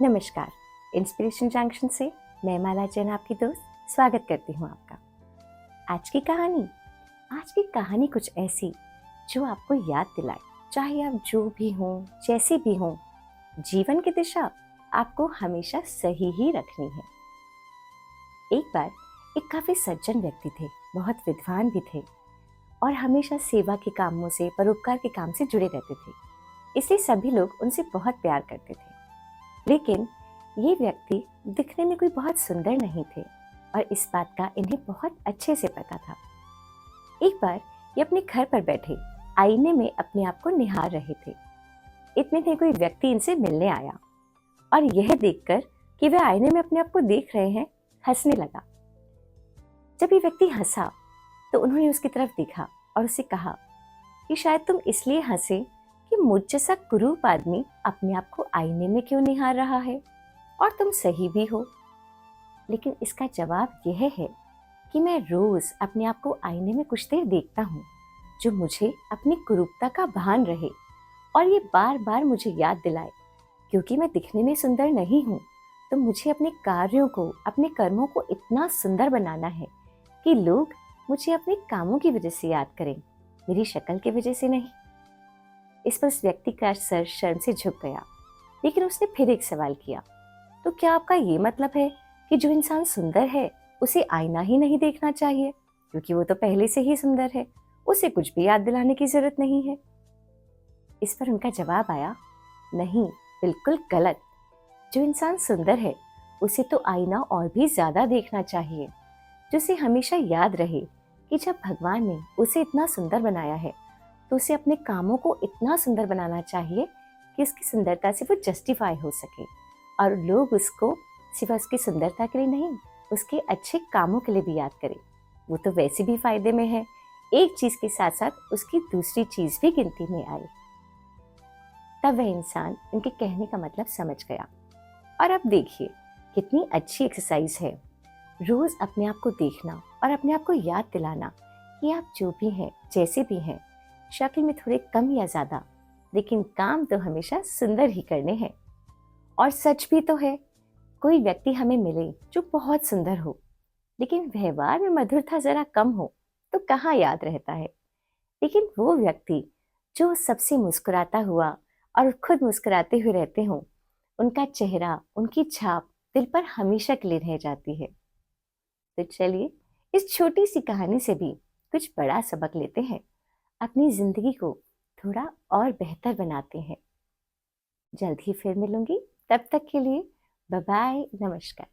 नमस्कार। Inspiration junction से मैं माला जैन आपकी दोस्त स्वागत करती हूँ आपका। आज की कहानी कुछ ऐसी जो आपको याद दिलाए, चाहे आप जो भी हों, जैसे भी हों, जीवन की दिशा आपको हमेशा सही ही रखनी है। एक बार एक काफी सज्जन व्यक्ति थे, बहुत विद्वान भी थे और हमेशा सेवा के कामों से, परोपकार के काम से जुड़े रहते थे। इसलिए सभी लोग उनसे बहुत प्यार करते थे। लेकिन ये व्यक्ति दिखने में कोई बहुत सुंदर नहीं थे और इस बात का इन्हें बहुत अच्छे से पता था। एक बार ये अपने घर पर बैठे आईने में अपने आप को निहार रहे थे। इतने में कोई व्यक्ति इनसे मिलने आया और यह देखकर कि वे आईने में अपने आप को देख रहे हैं, हंसने लगा। जब ये व्यक्ति हंसा तो उन्होंने उसकी तरफ देखा और उससे कहा कि शायद तुम इसलिए हंसे कि मुझ जैसा कुरूप आदमी अपने आप को आईने में क्यों निहार रहा है, और तुम सही भी हो। लेकिन इसका जवाब यह है कि मैं रोज अपने आप को आईने में कुछ देर देखता हूँ, जो मुझे अपनी कुरूपता का भान रहे और ये बार बार मुझे याद दिलाए, क्योंकि मैं दिखने में सुंदर नहीं हूँ, तो मुझे अपने कार्यों को, अपने कर्मों को इतना सुंदर बनाना है कि लोग मुझे अपने कामों की वजह से याद करें, मेरी शक्ल की वजह से नहीं। इस पर उस व्यक्ति का सर शर्म से झुक गया, लेकिन उसने फिर एक सवाल किया, तो क्या आपका ये मतलब है कि जो इंसान सुंदर है उसे आईना ही नहीं देखना चाहिए, क्योंकि वो तो पहले से ही सुंदर है, उसे कुछ भी याद दिलाने की जरूरत नहीं है? इस पर उनका जवाब आया, नहीं, बिल्कुल गलत। जो इंसान सुंदर है उसे तो आईना और भी ज्यादा देखना चाहिए, जिसे हमेशा याद रहे कि जब भगवान ने उसे इतना सुंदर बनाया है तो उसे अपने कामों को इतना सुंदर बनाना चाहिए कि उसकी सुंदरता से वो जस्टिफाई हो सके और लोग उसको सिर्फ उसकी सुंदरता के लिए नहीं, उसके अच्छे कामों के लिए भी याद करें। वो तो वैसे भी फायदे में है, एक चीज के साथ साथ उसकी दूसरी चीज भी गिनती में आए। तब वह इंसान उनके कहने का मतलब समझ गया। और अब देखिए कितनी अच्छी एक्सरसाइज है, रोज अपने आप को देखना और अपने आप को याद दिलाना कि आप जो भी हैं, जैसे भी हैं, शक्ल में थोड़े कम या ज्यादा, लेकिन काम तो हमेशा सुंदर ही करने हैं। और सच भी तो है, कोई व्यक्ति हमें मिले जो बहुत सुंदर हो, लेकिन व्यवहार में मधुरता जरा कम हो, तो कहाँ याद रहता है। लेकिन वो व्यक्ति जो सबसे मुस्कुराता हुआ और खुद मुस्कुराते हुए रहते हो, उनका चेहरा, उनकी छाप दिल पर हमेशा के लिए रह जाती है। तो चलिए इस छोटी सी कहानी से भी कुछ बड़ा सबक लेते हैं, अपनी जिंदगी को थोड़ा और बेहतर बनाते हैं। जल्द ही फिर मिलूंगी, तब तक के लिए बाय बाय, नमस्कार।